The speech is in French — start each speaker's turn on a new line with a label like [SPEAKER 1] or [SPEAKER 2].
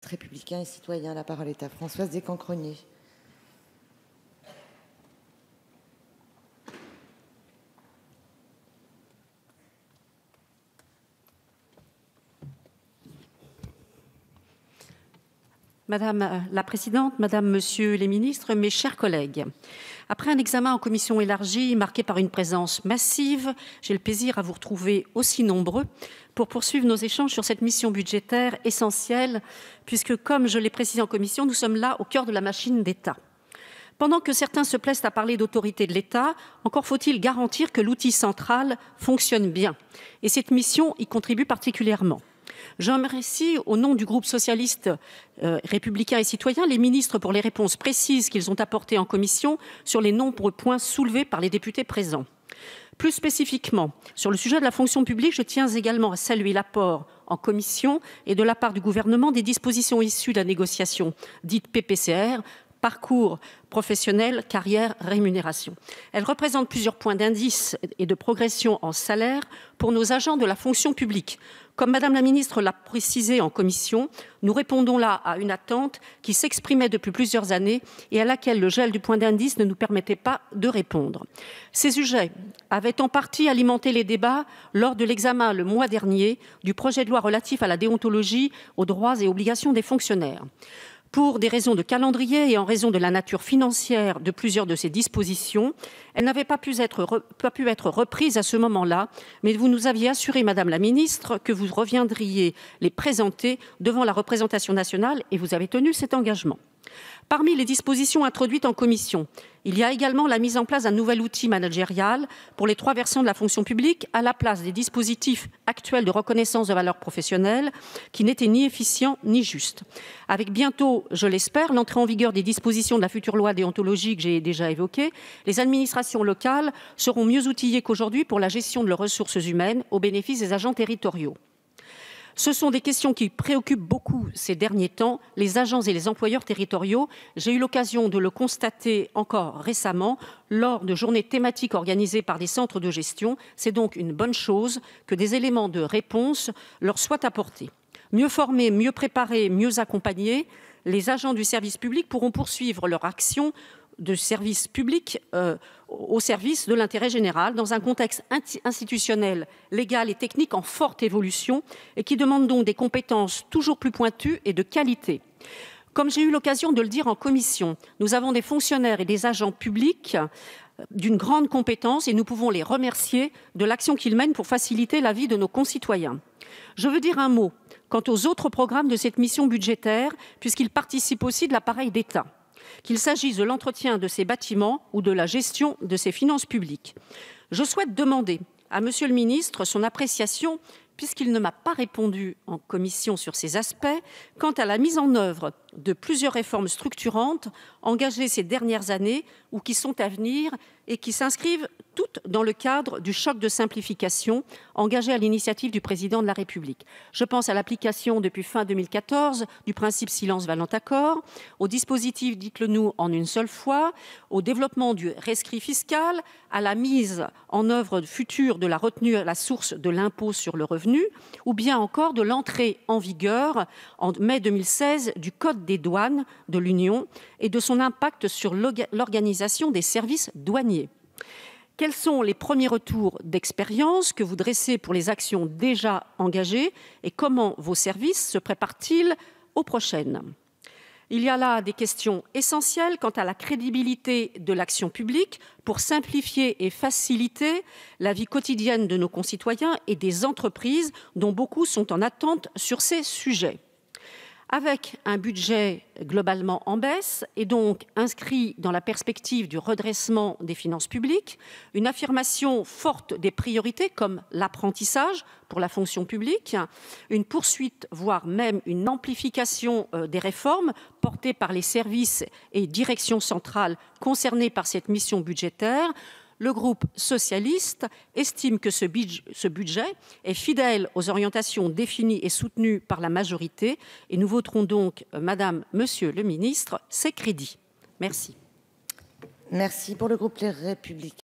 [SPEAKER 1] Républicains et Citoyens. La parole est à Françoise Descamps-Cronier.
[SPEAKER 2] Madame la Présidente, Madame, Monsieur les ministres, mes chers collègues, après un examen en commission élargie marqué par une présence massive, j'ai le plaisir à vous retrouver aussi nombreux pour poursuivre nos échanges sur cette mission budgétaire essentielle, puisque, comme je l'ai précisé en commission, nous sommes là au cœur de la machine d'État. Pendant que certains se plaisent à parler d'autorité de l'État, encore faut-il garantir que l'outil central fonctionne bien. Et cette mission y contribue particulièrement. Je remercie, au nom du groupe socialiste républicain et citoyen, les ministres pour les réponses précises qu'ils ont apportées en commission sur les nombreux points soulevés par les députés présents. Plus spécifiquement, sur le sujet de la fonction publique, je tiens également à saluer l'apport en commission et de la part du gouvernement des dispositions issues de la négociation dite PPCR, parcours professionnel, carrière, rémunération. Elle représente plusieurs points d'indice et de progression en salaire pour nos agents de la fonction publique. Comme Madame la Ministre l'a précisé en commission, nous répondons là à une attente qui s'exprimait depuis plusieurs années et à laquelle le gel du point d'indice ne nous permettait pas de répondre. Ces sujets avaient en partie alimenté les débats lors de l'examen le mois dernier du projet de loi relatif à la déontologie, aux droits et obligations des fonctionnaires. Pour des raisons de calendrier et en raison de la nature financière de plusieurs de ces dispositions, elles n'avaient pas pu être reprises à ce moment-là, mais vous nous aviez assuré, Madame la Ministre, que vous reviendriez les présenter devant la représentation nationale et vous avez tenu cet engagement. Parmi les dispositions introduites en commission, il y a également la mise en place d'un nouvel outil managérial pour les 3 versants de la fonction publique à la place des dispositifs actuels de reconnaissance de valeur professionnelle qui n'étaient ni efficients ni justes. Avec bientôt, je l'espère, l'entrée en vigueur des dispositions de la future loi déontologie que j'ai déjà évoquée, les administrations locales seront mieux outillées qu'aujourd'hui pour la gestion de leurs ressources humaines au bénéfice des agents territoriaux. Ce sont des questions qui préoccupent beaucoup ces derniers temps les agents et les employeurs territoriaux. J'ai eu l'occasion de le constater encore récemment lors de journées thématiques organisées par des centres de gestion. C'est donc une bonne chose que des éléments de réponse leur soient apportés. Mieux formés, mieux préparés, mieux accompagnés, les agents du service public pourront poursuivre leur action de service public au service de l'intérêt général dans un contexte institutionnel, légal et technique en forte évolution et qui demande donc des compétences toujours plus pointues et de qualité. Comme j'ai eu l'occasion de le dire en commission, nous avons des fonctionnaires et des agents publics d'une grande compétence et nous pouvons les remercier de l'action qu'ils mènent pour faciliter la vie de nos concitoyens. Je veux dire un mot quant aux autres programmes de cette mission budgétaire puisqu'ils participent aussi de l'appareil d'État, qu'il s'agisse de l'entretien de ces bâtiments ou de la gestion de ces finances publiques. Je souhaite demander à Monsieur le ministre son appréciation, puisqu'il ne m'a pas répondu en commission sur ces aspects, quant à la mise en œuvre de plusieurs réformes structurantes engagées ces dernières années ou qui sont à venir et qui s'inscrivent toutes dans le cadre du choc de simplification engagé à l'initiative du Président de la République. Je pense à l'application depuis fin 2014 du principe silence valant accord, au dispositif dites-le-nous en une seule fois, au développement du rescrit fiscal, à la mise en œuvre future de la retenue à la source de l'impôt sur le revenu, ou bien encore de l'entrée en vigueur en mai 2016 du Code des douanes de l'Union et de son impact sur l'organisation des services douaniers. Quels sont les premiers retours d'expérience que vous dressez pour les actions déjà engagées et comment vos services se préparent-ils aux prochaines ? Il y a là des questions essentielles quant à la crédibilité de l'action publique pour simplifier et faciliter la vie quotidienne de nos concitoyens et des entreprises dont beaucoup sont en attente sur ces sujets. Avec un budget globalement en baisse et donc inscrit dans la perspective du redressement des finances publiques, une affirmation forte des priorités comme l'apprentissage pour la fonction publique, une poursuite, voire même une amplification des réformes portées par les services et directions centrales concernés par cette mission budgétaire, le groupe socialiste estime que ce budget est fidèle aux orientations définies et soutenues par la majorité et nous voterons donc, Madame, Monsieur le Ministre, ces crédits. Merci.
[SPEAKER 1] Merci pour le groupe Les Républicains.